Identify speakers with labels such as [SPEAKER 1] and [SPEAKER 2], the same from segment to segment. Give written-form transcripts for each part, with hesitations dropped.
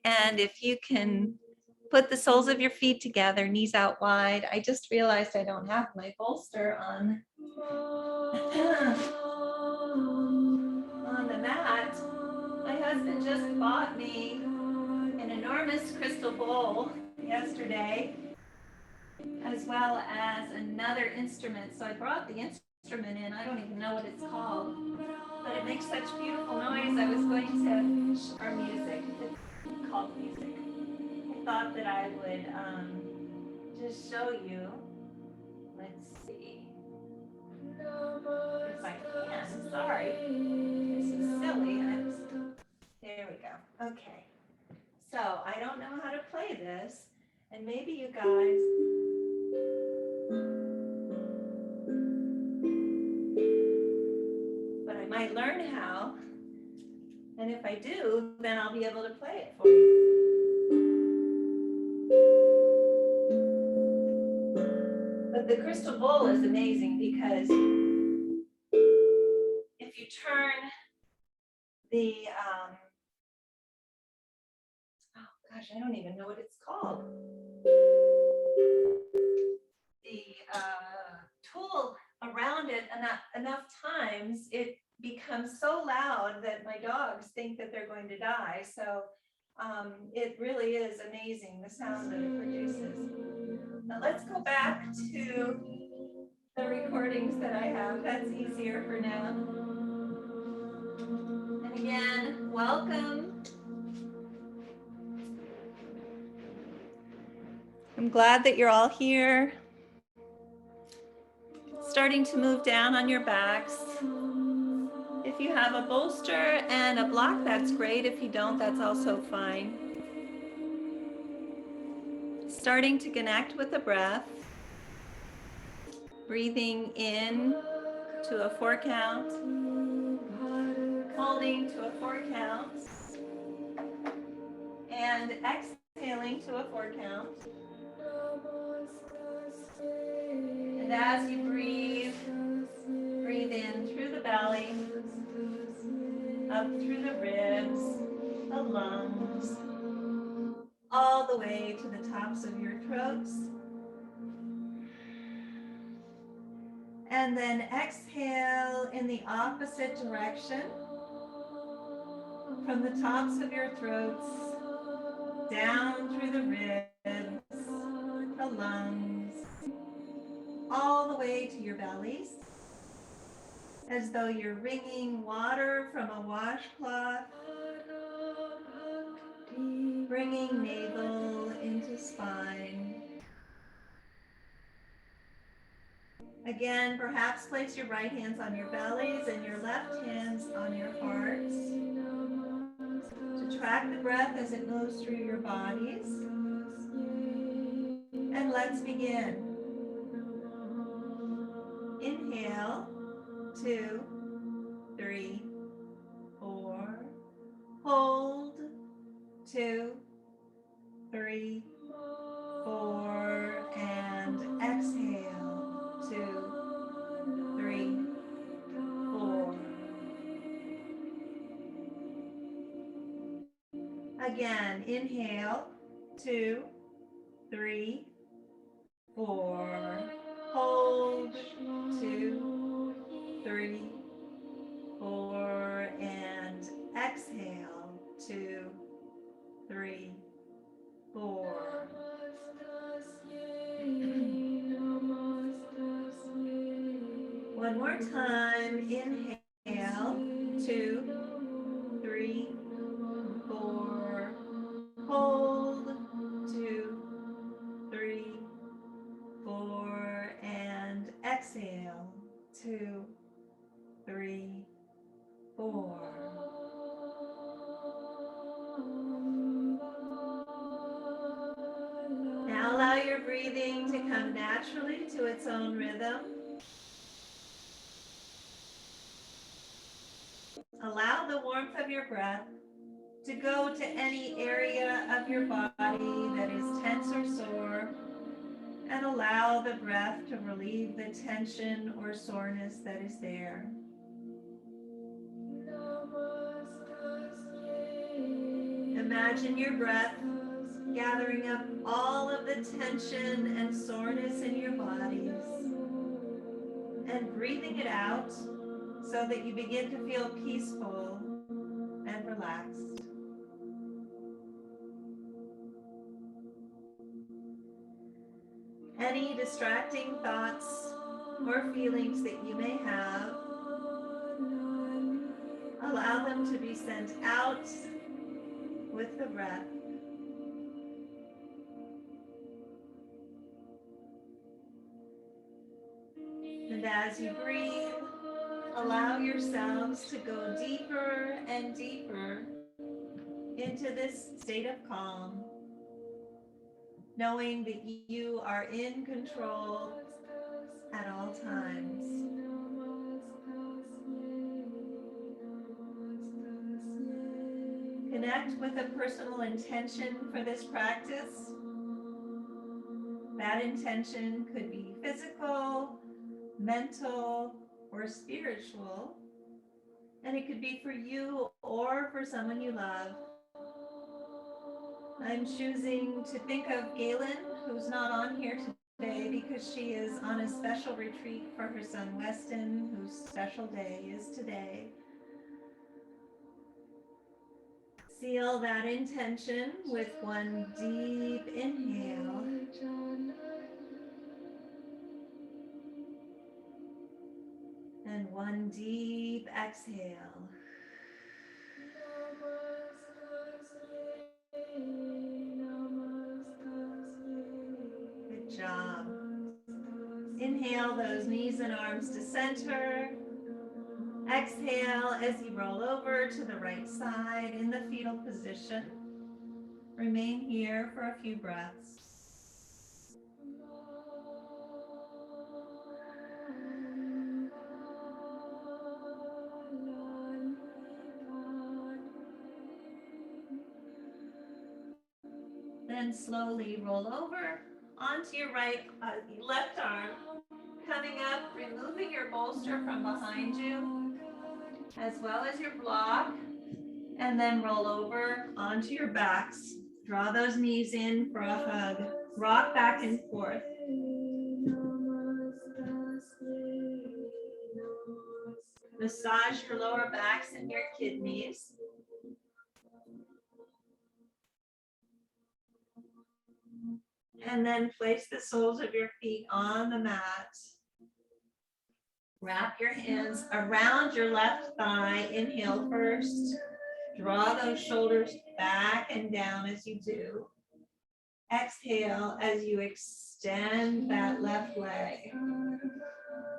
[SPEAKER 1] And if you can put the soles of your feet together, knees out wide. I just realized I don't have my bolster on on the mat. My husband just bought me an enormous crystal bowl yesterday, as well as another instrument. So I brought the instrument in. I don't even know what it's called, but it makes such beautiful noise. I was going to, our music, it's called music. I thought that I would just show you. Let's see if I can. Sorry, this is silly. There we go. Okay. So I don't know how to play this, and maybe you guys. But I might learn how, and if I do, then I'll be able to play it for you. But the crystal bowl is amazing because if you turn the, oh gosh, I don't even know what it's called. The tool around it enough times, it becomes so loud that my dogs think that they're going to die. So it really is amazing the sound that it produces. Now let's go back to the recordings that I have. That's easier for now. And again, welcome. I'm glad that you're all here. Starting to move down on your backs. If you have a bolster and a block, that's great. If you don't, that's also fine. Starting to connect with the breath. Breathing in to a 4 count. Holding to a 4 count. And exhaling to a 4 count. And as you breathe, breathe in through the belly, up through the ribs, the lungs, all the way to the tops of your throats. And then exhale in the opposite direction, from the tops of your throats, down through the ribs, the lungs, all the way to your bellies, as though you're wringing water from a washcloth, bringing navel into spine. Again, perhaps place your right hands on your bellies and your left hands on your hearts to track the breath as it moves through your bodies. And let's begin. Inhale, 2, 3, 4. Hold, 2, 3, 4. And exhale, 2, 3, 4. Again, inhale, 2, 3, 4. Hold, 2, 3, 4. And exhale, 2, 3, 4. One more time. Inhale, 2, 3, 4. Hold, 2, 3, 4. And exhale, 2, 3, 4. Now allow your breathing to come naturally to its own rhythm. Allow the warmth of your breath to go to any area of your body that is tense or sore, and allow the breath to relieve the tension or soreness that is there. Imagine your breath gathering up all of the tension and soreness in your bodies and breathing it out so that you begin to feel peaceful and relaxed. Any distracting thoughts or feelings that you may have, allow them to be sent out with the breath. And as you breathe, allow yourselves to go deeper and deeper into this state of calm, knowing that you are in control at all times. Connect with a personal intention for this practice. That intention could be physical, mental, or spiritual, and it could be for you or for someone you love. I'm choosing to think of Galen, who's not on here today because she is on a special retreat for her son Weston, whose special day is today. Seal that intention with one deep inhale. And one deep exhale. Good job. Inhale those knees and arms to center. Exhale as you roll over to the right side in the fetal position. Remain here for a few breaths. Then slowly roll over onto your left arm, coming up, removing your bolster from behind you, as well as your block, and then roll over onto your backs. Draw those knees in for a hug. Rock back and forth. Massage your lower backs and your kidneys. And then place the soles of your feet on the mat. Wrap your hands around your left thigh. Inhale first. Draw those shoulders back and down as you do. Exhale as you extend that left leg.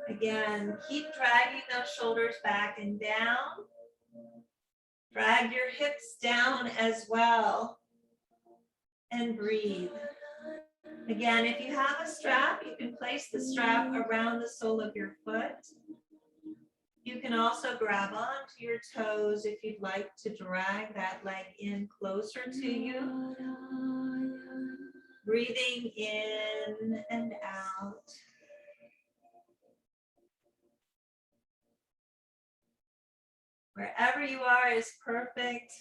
[SPEAKER 1] Again, keep dragging those shoulders back and down. Drag your hips down as well. And breathe. Again, if you have a strap, you can place the strap around the sole of your foot. You can also grab onto your toes if you'd like to drag that leg in closer to you. Breathing in and out. Wherever you are is perfect.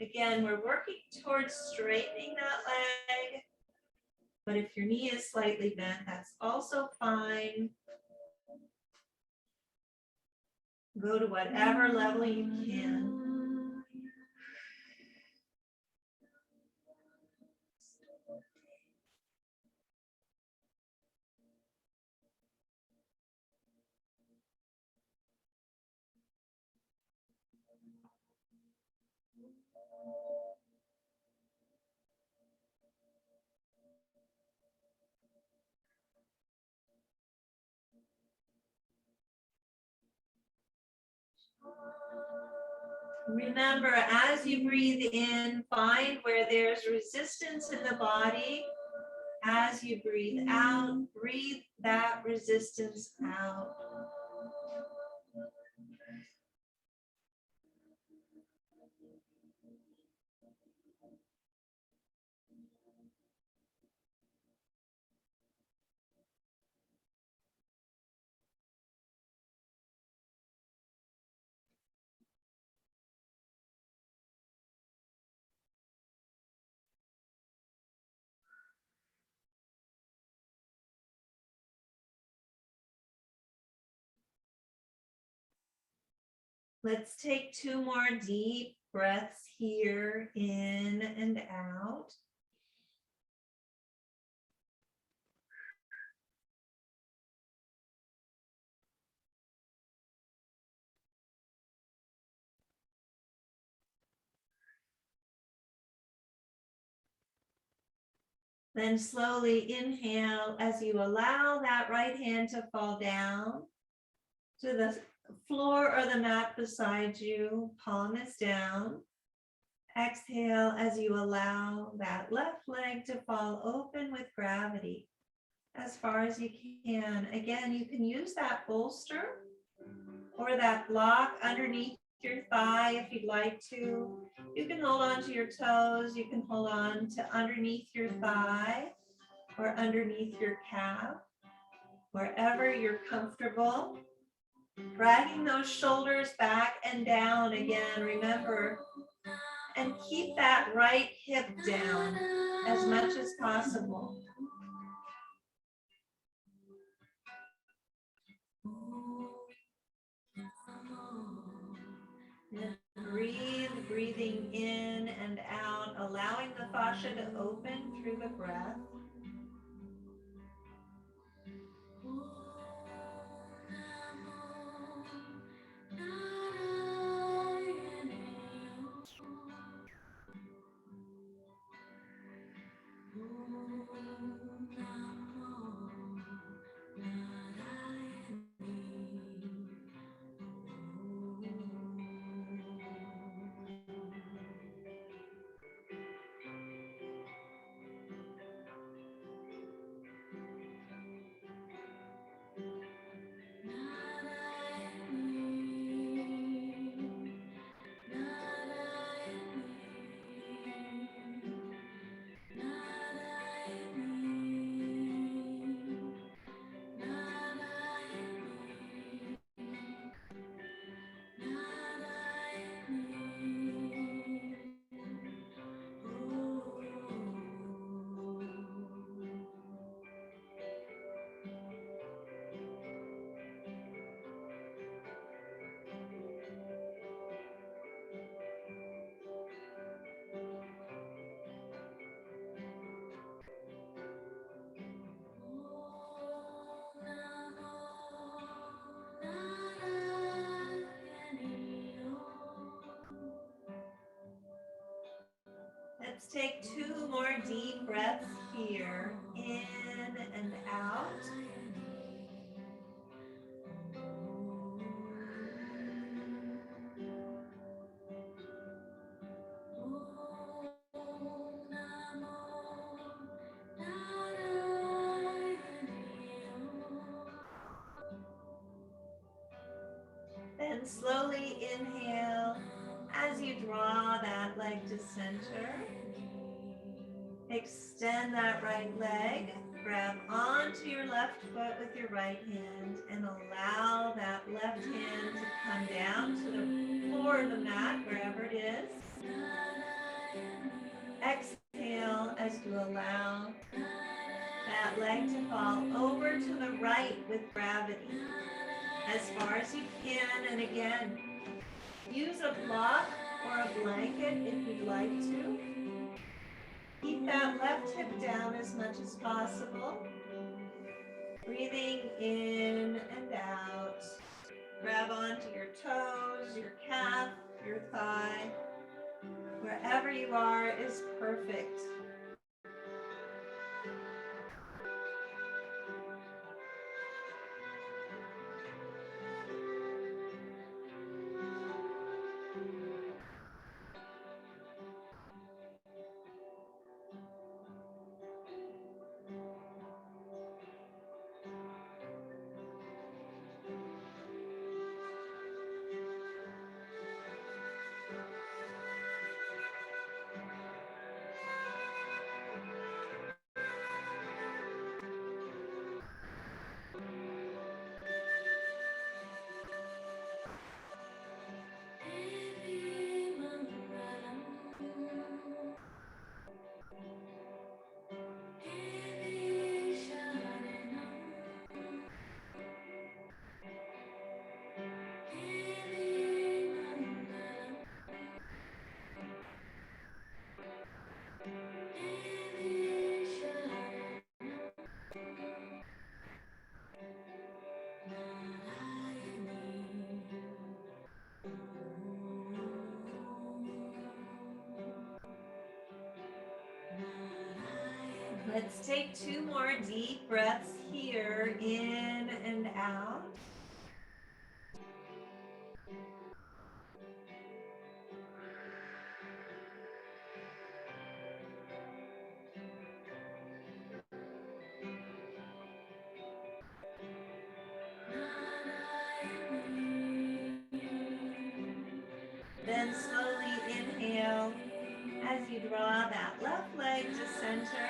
[SPEAKER 1] Again, we're working towards straightening that leg. But if your knee is slightly bent, that's also fine. Go to whatever level you can. Remember, as you breathe in, find where there's resistance in the body. As you breathe out, breathe that resistance out. Let's take 2 more deep breaths here, in and out. Then slowly inhale as you allow that right hand to fall down to the floor or the mat beside you. Palm is down. Exhale as you allow that left leg to fall open with gravity as far as you can. Again, you can use that bolster or that block underneath your thigh if you'd like to. You can hold on to your toes. You can hold on to underneath your thigh or underneath your calf, wherever you're comfortable. Dragging those shoulders back and down again, remember, and keep that right hip down as much as possible. Breathing in and out, allowing the fascia to open through the breath. Let's take 2 more deep breaths here, in and out. Then slowly inhale as you draw that leg to center. Extend that right leg, grab onto your left foot with your right hand and allow that left hand to come down to the floor of the mat, wherever it is. Exhale as you allow that leg to fall over to the right with gravity as far as you can. And again, use a block or a blanket if you'd like to. Keep that left hip down as much as possible. Breathing in and out. Grab onto your toes, your calf, your thigh. Wherever you are is perfect. Let's take 2 more deep breaths here, in and out. Then slowly inhale as you draw that left leg to center.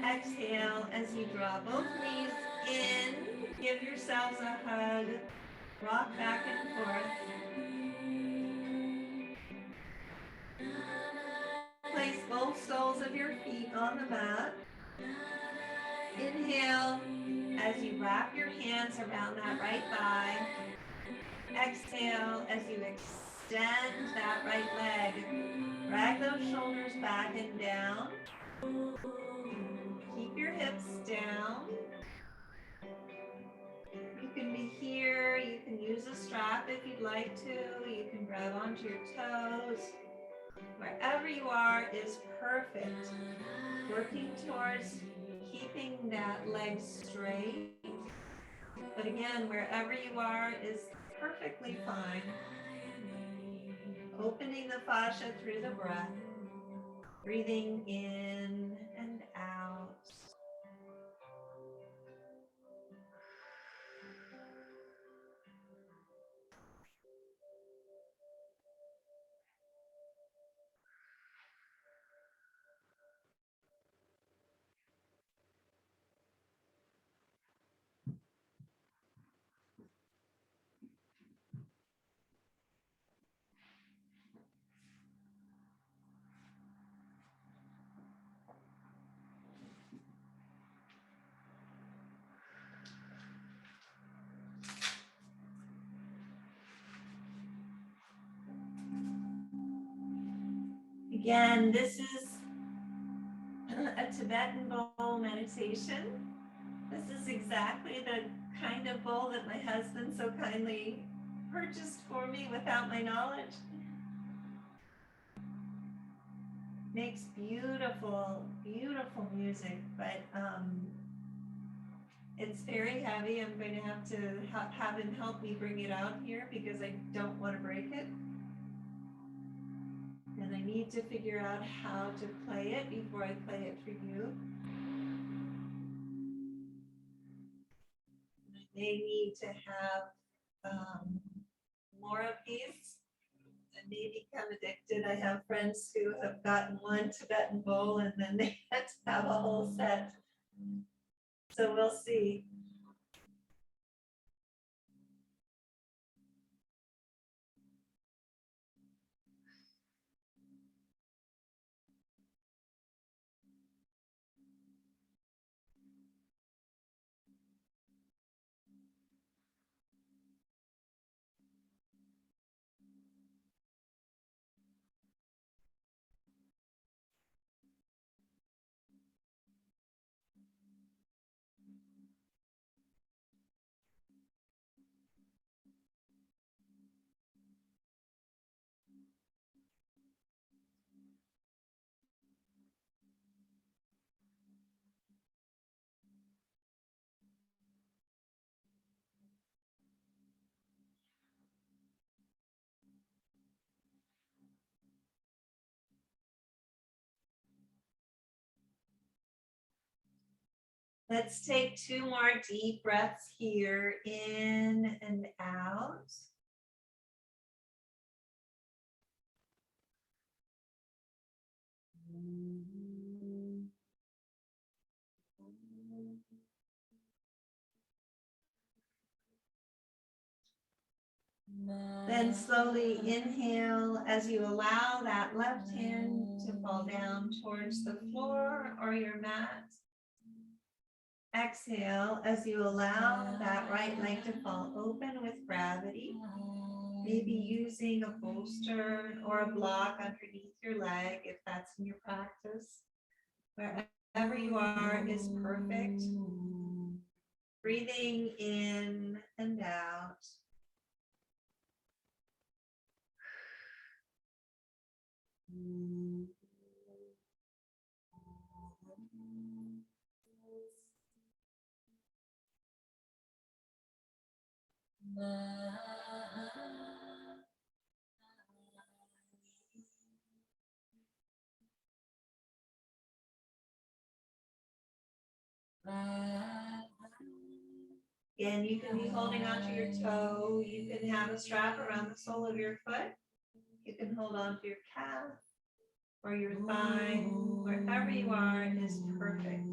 [SPEAKER 1] Exhale as you draw both knees in. Give yourselves a hug. Rock back and forth. Place both soles of your feet on the mat. Inhale as you wrap your hands around that right thigh. Exhale as you extend that right leg. Drag those shoulders back and down. Keep your hips down. You can be here. You can use a strap if you'd like to. You can grab onto your toes. Wherever you are is perfect. Working towards keeping that leg straight. But again, wherever you are is perfectly fine. Opening the fascia through the breath. Breathing in and out. Again, this is a Tibetan bowl meditation. This is exactly the kind of bowl that my husband so kindly purchased for me without my knowledge. Makes beautiful, beautiful music, but it's very heavy. I'm going to have to have him help me bring it out here because I don't want to break it. And I need to figure out how to play it before I play it for you. I may need to have more of these and may become addicted. I have friends who have gotten one Tibetan bowl and then they had to have a whole set. So we'll see. Let's take 2 more deep breaths here, in and out. Then slowly inhale as you allow that left hand to fall down towards the floor or your mat. Exhale as you allow that right leg to fall open with gravity, maybe using a bolster or a block underneath your leg if that's in your practice. Wherever you are is perfect. Breathing in and out. Again, you can be holding onto your toe. You can have a strap around the sole of your foot. You can hold on to your calf or your thigh. Wherever you are is perfect.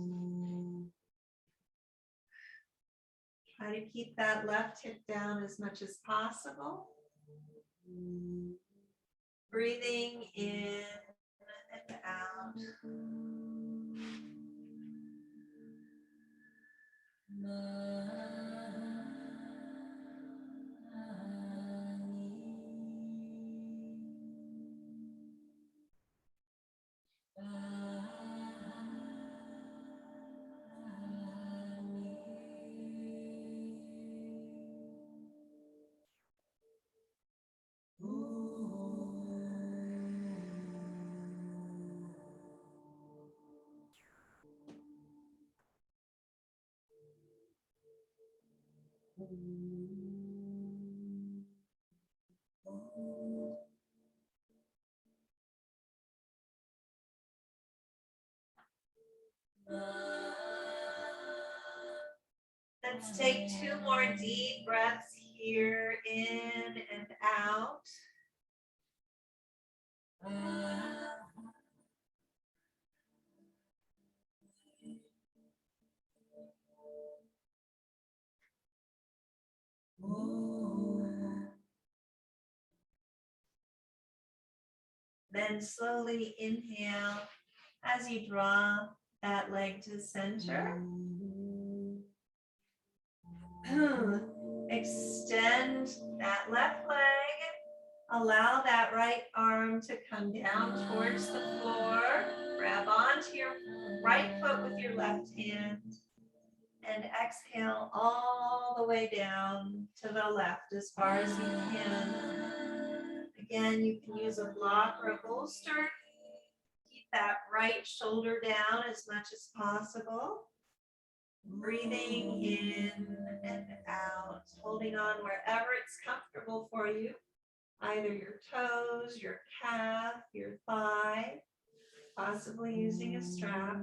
[SPEAKER 1] Try to keep that left hip down as much as possible. Breathing in and out. Let's take 2 more deep breaths here, in and out. Then slowly inhale as you draw that leg to center. Extend that left leg. Allow that right arm to come down towards the floor. Grab onto your right foot with your left hand. And exhale all the way down to the left as far as you can. Again, you can use a block or a bolster. Keep that right shoulder down as much as possible. Breathing in and out, holding on wherever it's comfortable for you. Either your toes, your calf, your thigh, possibly using a strap.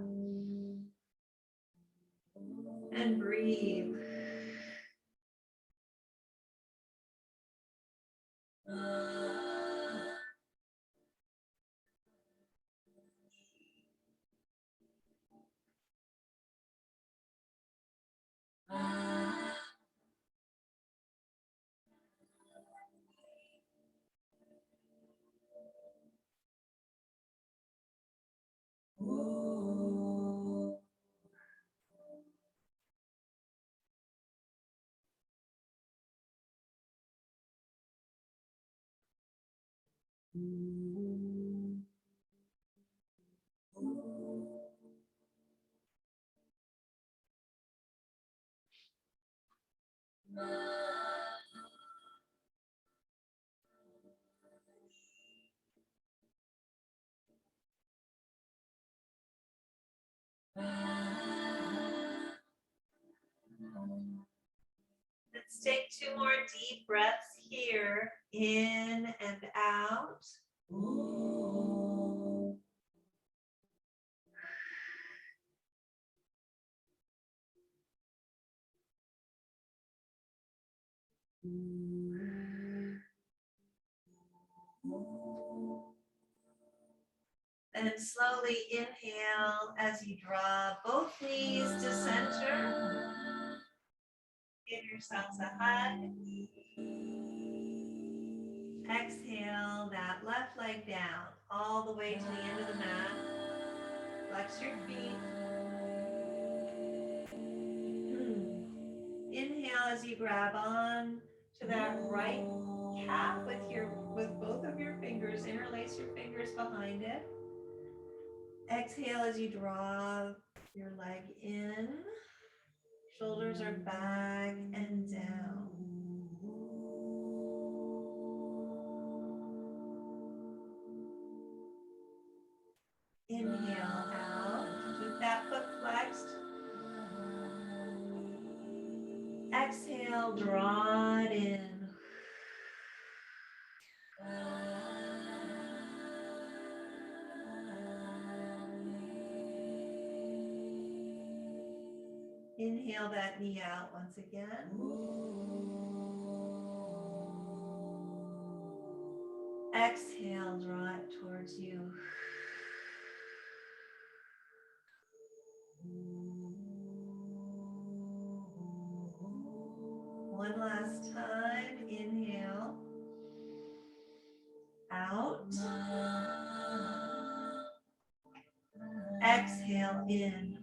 [SPEAKER 1] And breathe. Let's take 2 more deep breaths here, in and out. And slowly inhale as you draw both knees to center. Give yourselves a hug. Exhale that left leg down all the way to the end of the mat. Flex your feet. Inhale as you grab on to that right calf with both of your fingers. Interlace your fingers behind it. Exhale as you draw your leg in. Shoulders are back and down. Inhale out. Keep that foot flexed. Exhale, draw it in. Inhale that knee out once again. Exhale, draw it towards you. One last time. Inhale. Out. Exhale in.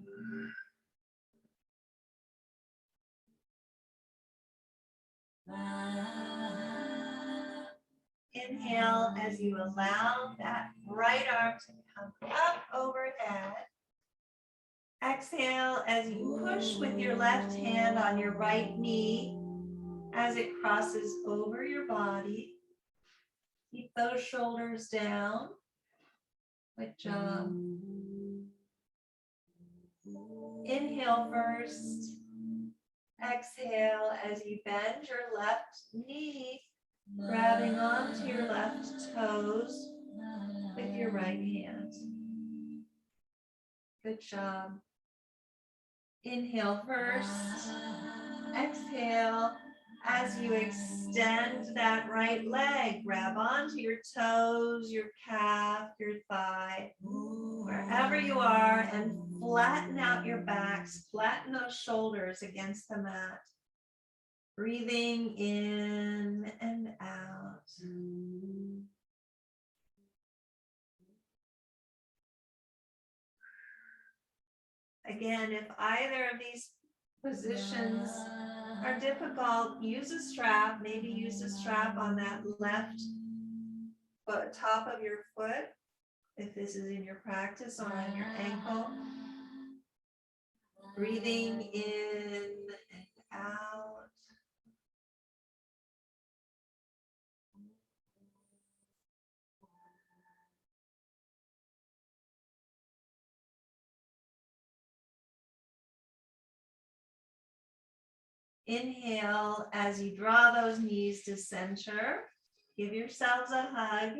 [SPEAKER 1] Inhale as you allow that right arm to come up overhead. Exhale as you push with your left hand on your right knee as it crosses over your body. Keep those shoulders down. Good job. Inhale first. Exhale as you bend your left knee, grabbing onto your left toes with your right hand. Good job. Inhale first. Exhale as you extend that right leg. Grab onto your toes, your calf, your thigh, wherever you are, and flatten out your backs. Flatten those shoulders against the mat. Breathing in and out. Again, if either of these positions are difficult, use a strap. Maybe use a strap on that left foot, top of your foot, if this is in your practice, or on your ankle. Breathing in and out. Inhale as you draw those knees to center. Give yourselves a hug.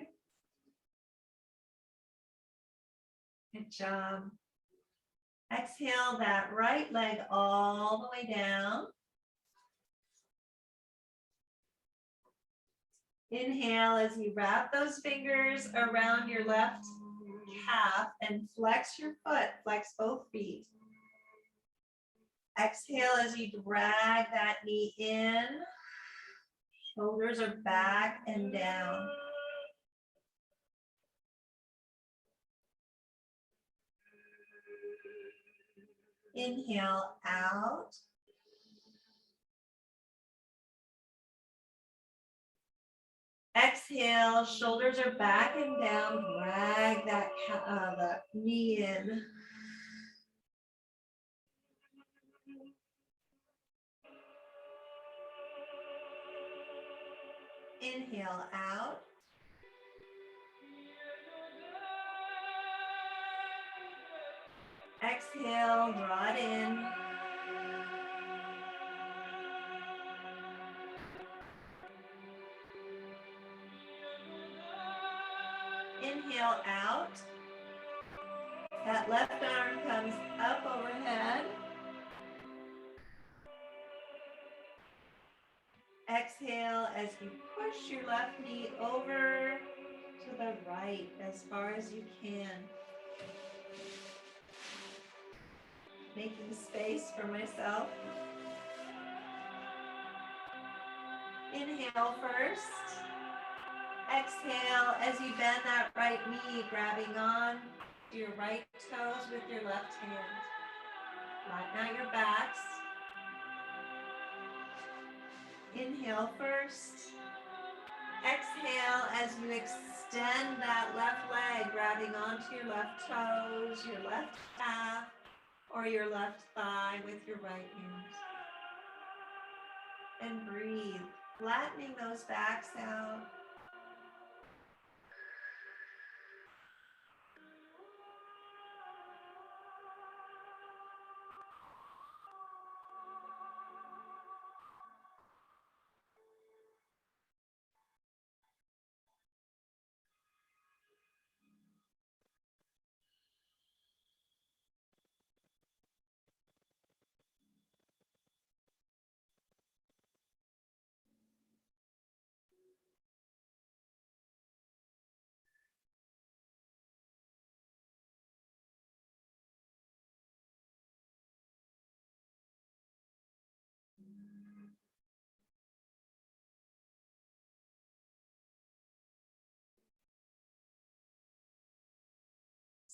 [SPEAKER 1] Good job. Exhale that right leg all the way down. Inhale as you wrap those fingers around your left calf and flex your foot, flex both feet. Exhale as you drag that knee in. Shoulders are back and down. Inhale out. Exhale, shoulders are back and down. Drag that the knee in. Inhale out. Exhale, draw it in. Inhale out. That left arm comes up overhead. Exhale as you push your left knee over to the right as far as you can. Making space for myself. Inhale first. Exhale as you bend that right knee, grabbing on to your right toes with your left hand. Flatten out your backs. Inhale first. Exhale as you extend that left leg, grabbing onto your left toes, your left calf, or your left thigh with your right hand. And breathe, flattening those backs out.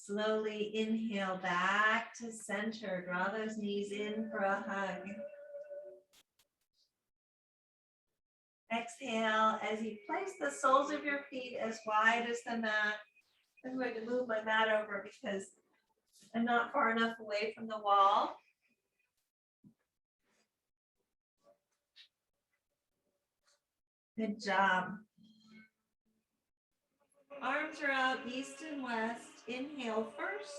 [SPEAKER 1] Slowly inhale back to center. Draw those knees in for a hug. Exhale as you place the soles of your feet as wide as the mat. I'm going to move my mat over because I'm not far enough away from the wall. Good job. Arms are out east and west. Inhale first.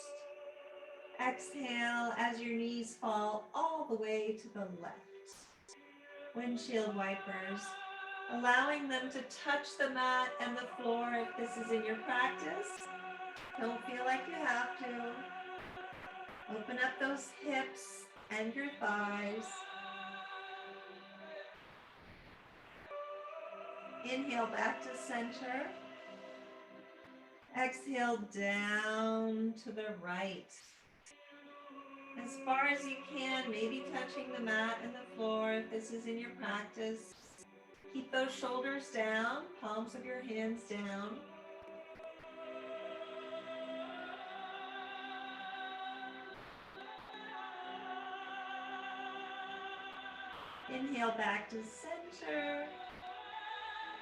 [SPEAKER 1] Exhale as your knees fall all the way to the left. Windshield wipers, allowing them to touch the mat and the floor if this is in your practice. Don't feel like you have to. Open up those hips and your thighs. Inhale back to center. Exhale down to the right. As far as you can, maybe touching the mat and the floor if this is in your practice. Keep those shoulders down, palms of your hands down. Inhale back to center.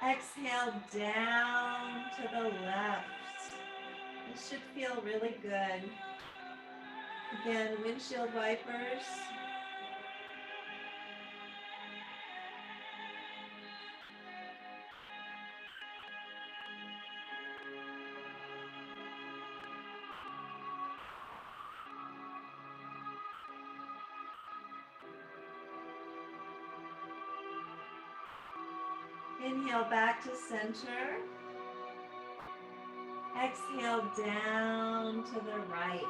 [SPEAKER 1] Exhale down to the left. This should feel really good. Again, windshield wipers. Inhale back to center. Exhale down to the right.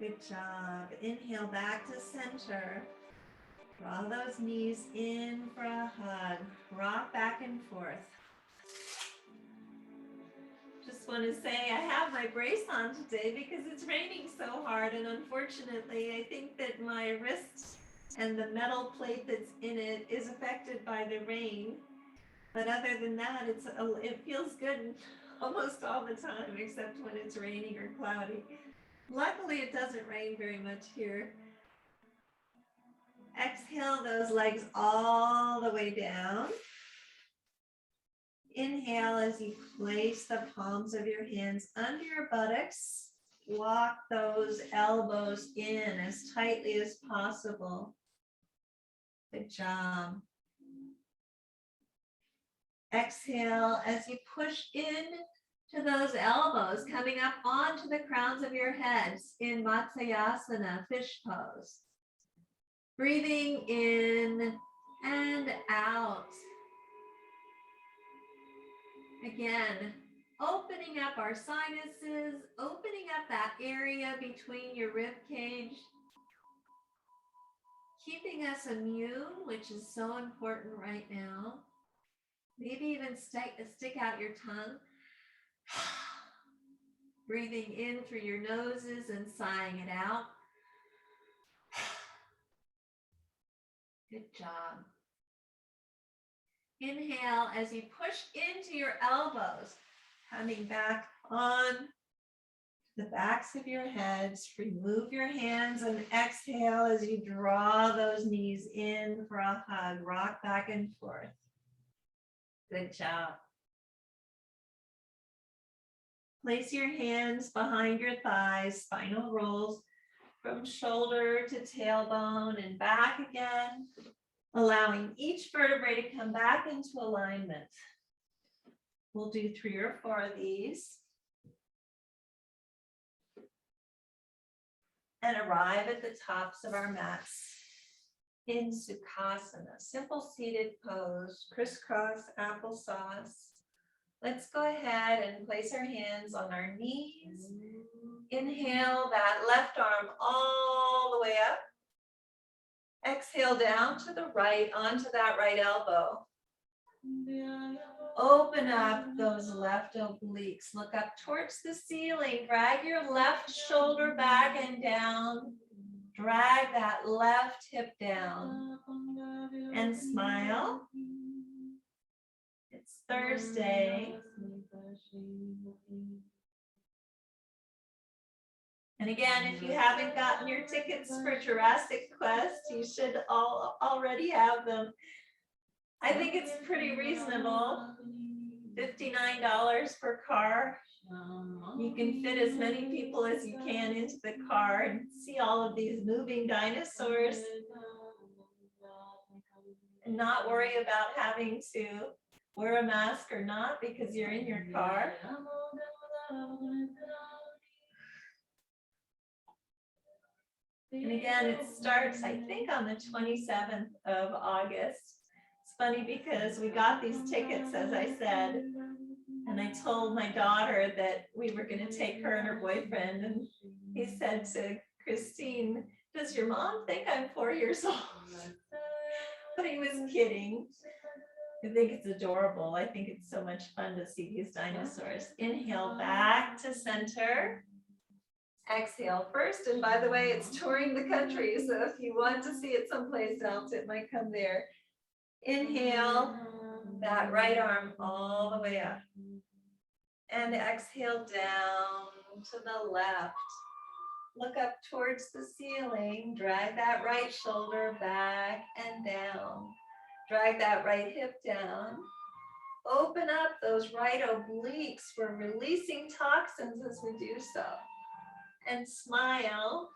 [SPEAKER 1] Good job. Inhale back to center. Draw those knees in for a hug. Rock back and forth. Just want to say I have my brace on today because it's raining so hard, and unfortunately I think that my wrist and the metal plate that's in it is affected by the rain. But other than that, it feels good almost all the time except when it's raining or cloudy. Luckily, it doesn't rain very much here. Exhale those legs all the way down. Inhale as you place the palms of your hands under your buttocks. Lock those elbows in as tightly as possible. Good job. Exhale as you push in to those elbows, coming up onto the crowns of your heads in Matsayasana, fish pose. Breathing in and out. Again, opening up our sinuses, opening up that area between your rib cage, keeping us immune, which is so important right now. Maybe even stick out your tongue. Breathing in through your noses and sighing it out. Good job. Inhale as you push into your elbows, coming back on the backs of your heads. Remove your hands and exhale as you draw those knees in for a hug. Rock back and forth. Good job. Place your hands behind your thighs, spinal rolls from shoulder to tailbone and back again, allowing each vertebrae to come back into alignment. We'll do 3 or 4 of these. And arrive at the tops of our mats in Sukhasana, simple seated pose, crisscross applesauce. Let's go ahead and place our hands on our knees. Inhale that left arm all the way up. Exhale down to the right, onto that right elbow. Open up those left obliques. Look up towards the ceiling. Drag your left shoulder back and down. Drag that left hip down. And smile. It's Thursday. And again, if you haven't gotten your tickets for Jurassic Quest, you should already have them. I think it's pretty reasonable. $59 per car. You can fit as many people as you can into the car and see all of these moving dinosaurs and not worry about having to wear a mask or not because you're in your car. And again, it starts, I think, on the 27th of August. It's funny because we got these tickets, as I said, and I told my daughter that we were going to take her and her boyfriend, and he said to Christine, "Does your mom think I'm 4 years old?" But he was kidding. I think it's adorable. I think it's so much fun to see these dinosaurs. Inhale back to center. Exhale first, and by the way, it's touring the country, so if you want to see it someplace else, it might come there. Inhale, that right arm all the way up. And exhale down to the left. Look up towards the ceiling. Drag that right shoulder back and down. Drag that right hip down. Open up those right obliques. We're releasing toxins as we do so. And smile.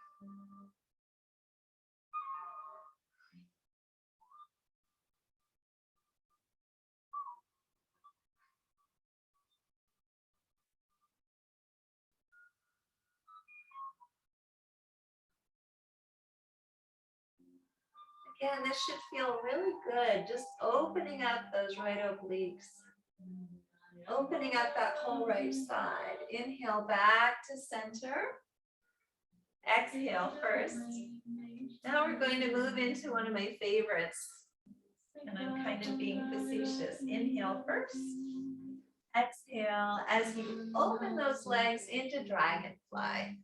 [SPEAKER 1] Again, this should feel really good. Just opening up those right obliques. Opening up that whole right side. Inhale back to center. Exhale first. Now we're going to move into one of my favorites. And I'm kind of being facetious. Inhale first. Exhale as you open those legs into dragonfly.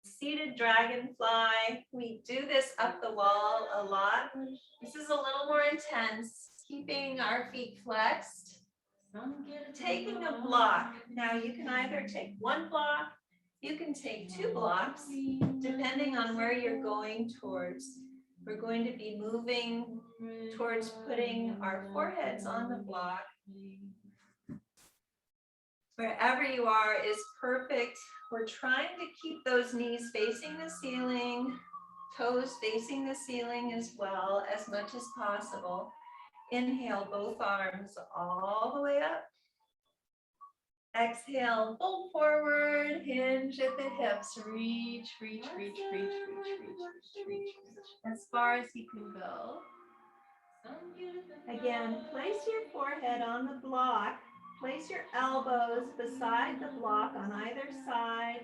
[SPEAKER 1] Seated dragonfly. We do this up the wall a lot. This is a little more intense. Keeping our feet flexed. Taking a block. Now you can either take one block, you can take 2 blocks, depending on where you're going towards. We're going to be moving towards putting our foreheads on the block. Wherever you are is perfect. We're trying to keep those knees facing the ceiling, toes facing the ceiling as well, as much as possible. Inhale, both arms all the way up. Exhale, fold forward, hinge at the hips. Reach, reach, reach, reach, reach, reach, reach, reach, as far as you can go. Again, place your forehead on the block. Place your elbows beside the block on either side.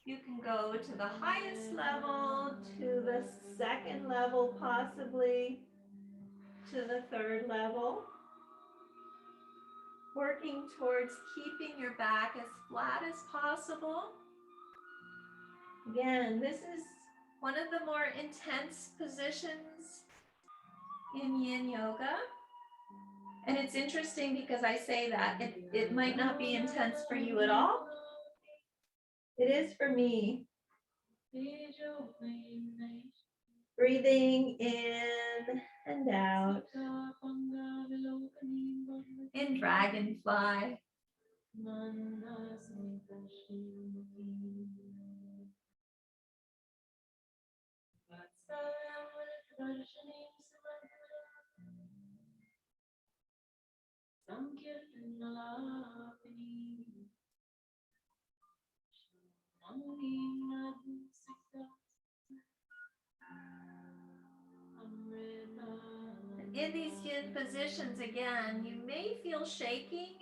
[SPEAKER 1] You can go to the highest level, to the second level, possibly to the third level. Working towards keeping your back as flat as possible. Again, this is one of the more intense positions in Yin Yoga. And it's interesting because I say that it might not be intense for you at all. It is for me. Breathing in and out. In dragonfly. In these yin positions, again, you may feel shaking,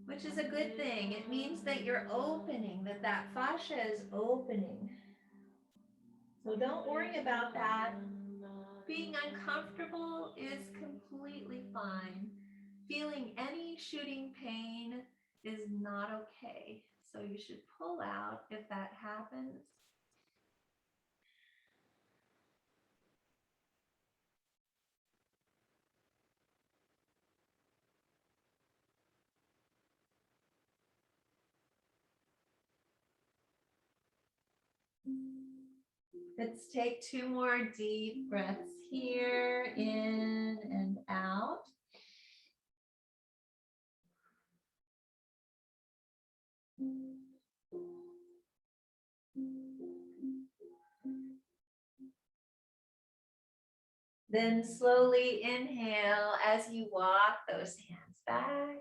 [SPEAKER 1] which is a good thing. It means that you're opening, that fascia is opening. So don't worry about that. Being uncomfortable is completely fine. Feeling any shooting pain is not okay. So you should pull out if that happens. Let's take 2 more deep breaths here, in and out. Then slowly inhale as you walk those hands back.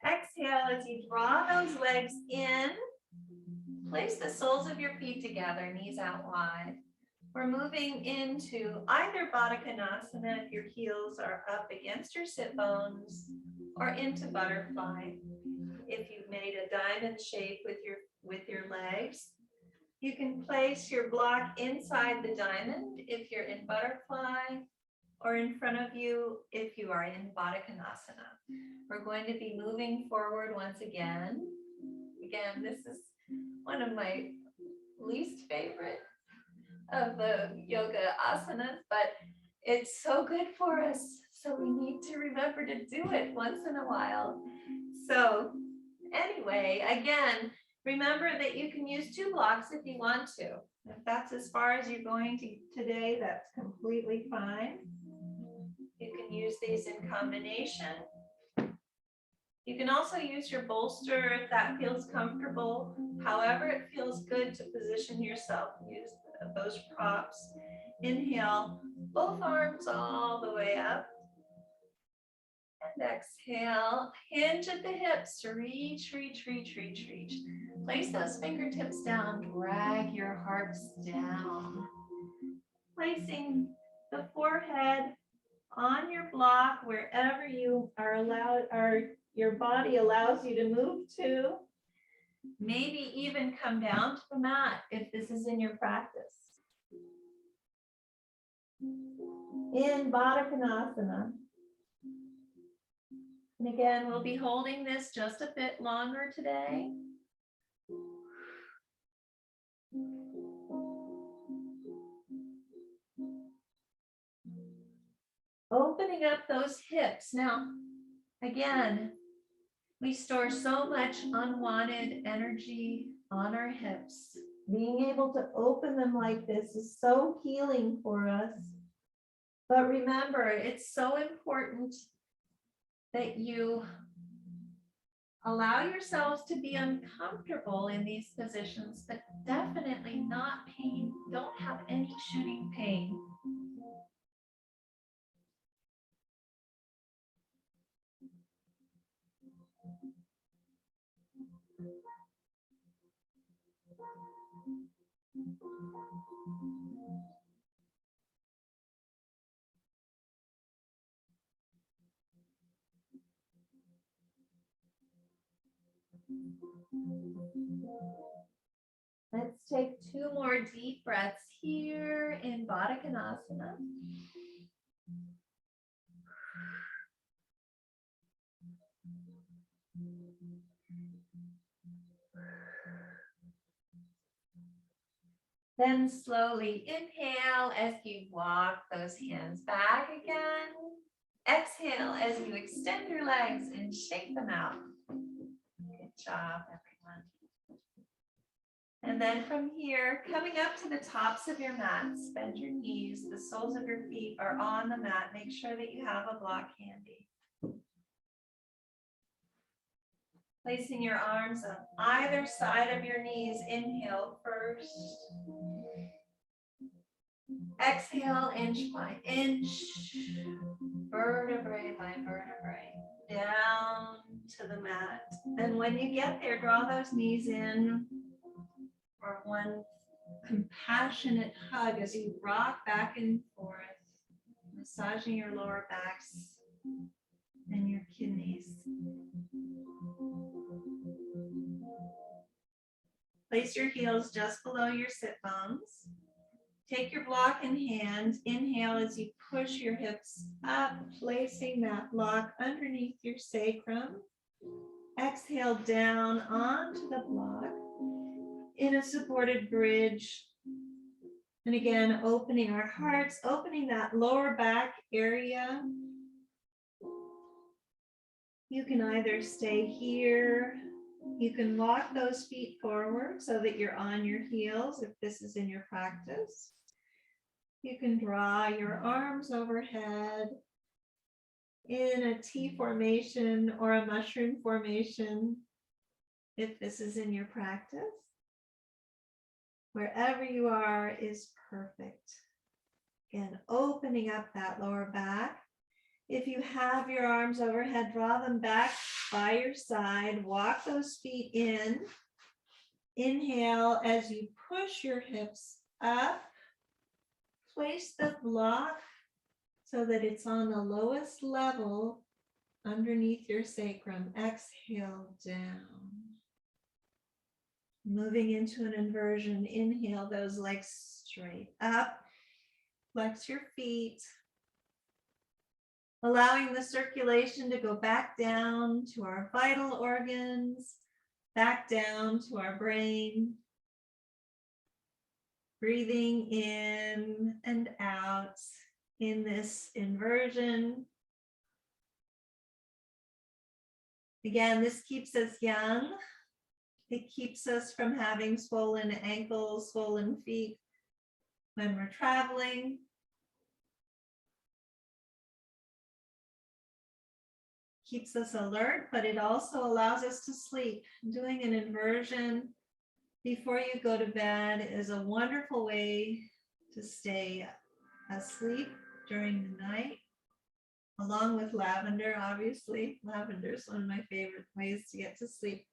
[SPEAKER 1] Exhale as you draw those legs in. Place the soles of your feet together, knees out wide. We're moving into either Baddha Konasana if your heels are up against your sit bones, or into butterfly if you've made a diamond shape with your legs. You can place your block inside the diamond if you're in butterfly, or in front of you if you are in Baddha Konasana. We're going to be moving forward once again. Again, this is one of my least favorite of the yoga asanas, but it's so good for us. So we need to remember to do it once in a while. So anyway, again, remember that you can use 2 blocks if you want to. If that's as far as you're going to today, that's completely fine. You can use these in combination. You can also use your bolster if that feels comfortable. However it feels good to position yourself, use those props. Inhale, both arms all the way up. And exhale, hinge at the hips, reach, reach, reach, reach, reach. Place those fingertips down, drag your hearts down. Placing the forehead on your block wherever you are allowed, or your body allows you to move to. Maybe even come down to the mat if this is in your practice. In Baddha Konasana. And again, we'll be holding this just a bit longer today. Opening up those hips. Now, again, we store so much unwanted energy on our hips. Being able to open them like this is so healing for us. But remember, it's so important that you allow yourselves to be uncomfortable in these positions, but definitely not pain. Don't have any shooting pain. Let's take 2 more deep breaths here in Baddha Konasana. Then slowly inhale as you walk those hands back again. Exhale as you extend your legs and shake them out. Good job, everyone. And then from here, coming up to the tops of your mats, bend your knees, the soles of your feet are on the mat. Make sure that you have a block handy. Placing your arms on either side of your knees, inhale first. Exhale, inch by inch, vertebrae by vertebrae, down to the mat. And when you get there, draw those knees in for one compassionate hug as you rock back and forth, massaging your lower backs and your kidneys. Place your heels just below your sit bones. Take your block in hand. Inhale as you push your hips up, placing that block underneath your sacrum. Exhale down onto the block in a supported bridge. And again, opening our hearts, opening that lower back area. You can either stay here. You can walk those feet forward so that you're on your heels if this is in your practice. You can draw your arms overhead in a T formation or a mushroom formation if this is in your practice. Wherever you are is perfect. Again, opening up that lower back. If you have your arms overhead, draw them back by your side. Walk those feet in. Inhale as you push your hips up. Place the block so that it's on the lowest level underneath your sacrum. Exhale down. Moving into an inversion. Inhale those legs straight up. Flex your feet. Allowing the circulation to go back down to our vital organs, back down to our brain. Breathing in and out in this inversion. Again, this keeps us young. It keeps us from having swollen ankles, swollen feet when we're traveling. Keeps us alert, but it also allows us to sleep. Doing an inversion before you go to bed is a wonderful way to stay asleep during the night, along with lavender, obviously. Lavender is one of my favorite ways to get to sleep.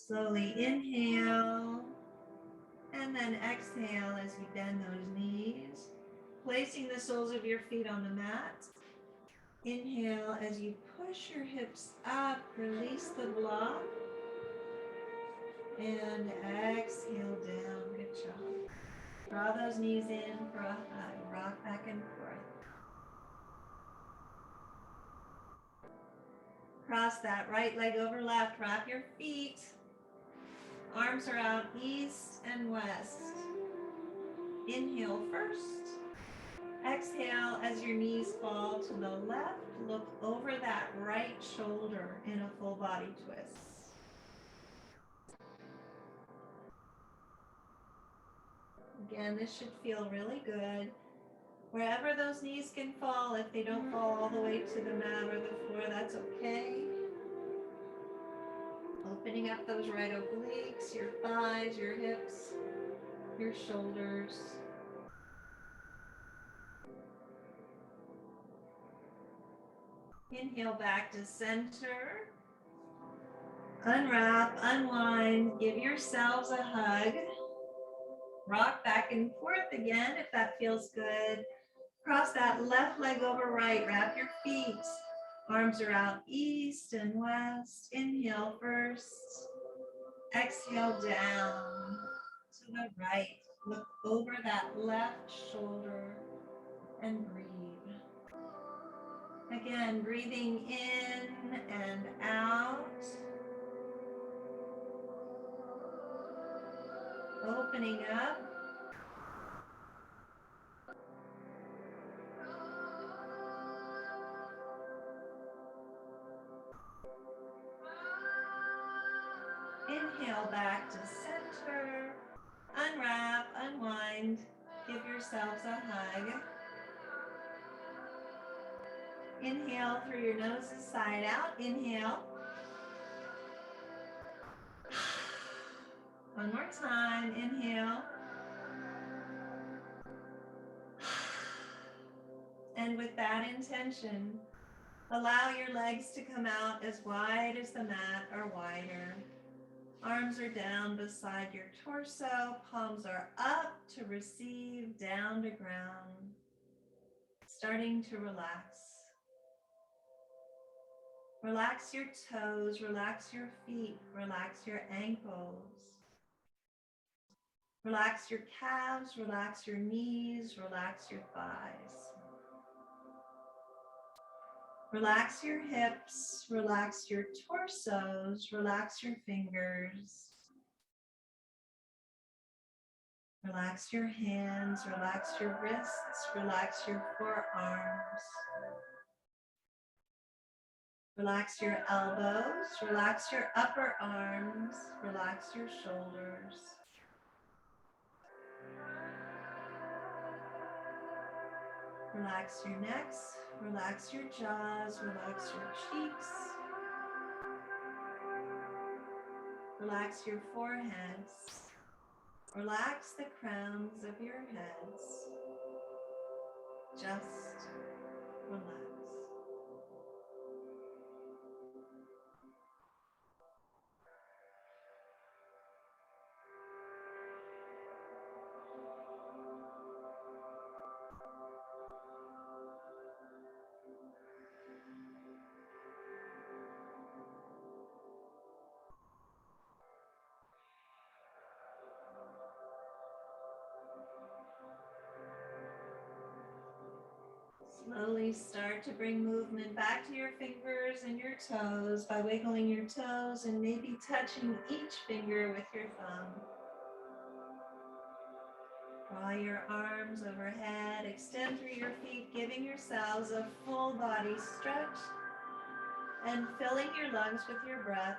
[SPEAKER 1] Slowly inhale and then exhale as you bend those knees, placing the soles of your feet on the mat. Inhale as you push your hips up, release the block, and exhale down. Good job. Draw those knees in for a hug. Rock back and forth. Cross that right leg over left. Wrap your feet. Arms are out east and west. Inhale first. Exhale as your knees fall to the left. Look over that right shoulder in a full body twist. Again, this should feel really good. Wherever those knees can fall, if they don't fall all the way to the mat or the floor, that's okay. Opening up those right obliques, your thighs, your hips, your shoulders. Inhale back to center. Unwrap, unwind, give yourselves a hug. Rock back and forth again if that feels good. Cross that left leg over right. Wrap your feet. Arms are out east and west. Inhale first. Exhale down to the right. Look over that left shoulder and breathe. Again, breathing in and out. Opening up. Inhale back to center. Unwrap, unwind. Give yourselves a hug. Inhale through your nose side out. Inhale. One more time. Inhale. And with that intention, allow your legs to come out as wide as the mat or wider. Arms are down beside your torso, palms are up to receive, down to ground. Starting to relax. Relax your toes, relax your feet, relax your ankles. Relax your calves, relax your knees, relax your thighs. Relax your hips, relax your torsos, relax your fingers. Relax your hands, relax your wrists, relax your forearms. Relax your elbows, relax your upper arms, relax your shoulders. Relax your necks, relax your jaws, relax your cheeks. Relax your foreheads. Relax the crowns of your heads. Just relax. Slowly start to bring movement back to your fingers and your toes by wiggling your toes and maybe touching each finger with your thumb. Draw your arms overhead, extend through your feet, giving yourselves a full body stretch and filling your lungs with your breath.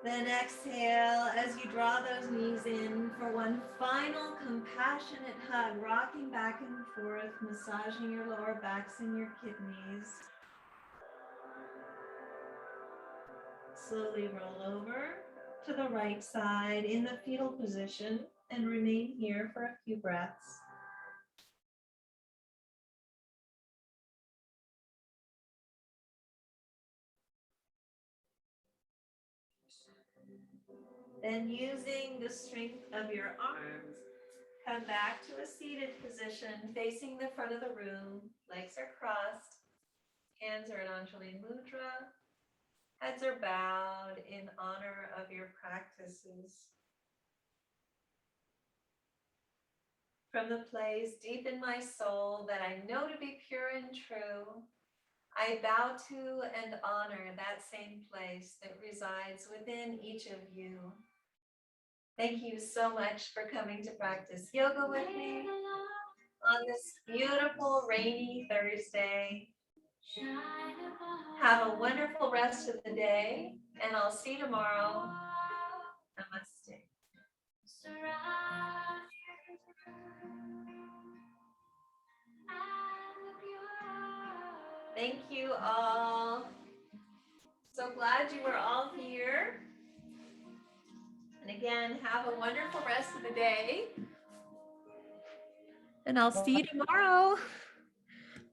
[SPEAKER 1] Then exhale as you draw those knees in for one final compassionate hug, rocking back and forth, massaging your lower backs and your kidneys. Slowly roll over to the right side in the fetal position and remain here for a few breaths. Then using the strength of your arms, come back to a seated position facing the front of the room. Legs are crossed, hands are in Anjali Mudra, heads are bowed in honor of your practices. From the place deep in my soul that I know to be pure and true, I bow to and honor that same place that resides within each of you. Thank you so much for coming to practice yoga with me on this beautiful rainy Thursday. Have a wonderful rest of the day, and I'll see you tomorrow. Namaste. Thank you all. So glad you were all here. And again, have a wonderful rest of the day. And I'll see you tomorrow.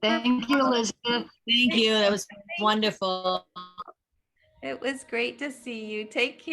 [SPEAKER 2] Thank you, Elizabeth. Thank you. That was wonderful.
[SPEAKER 1] It was great to see you. Take care.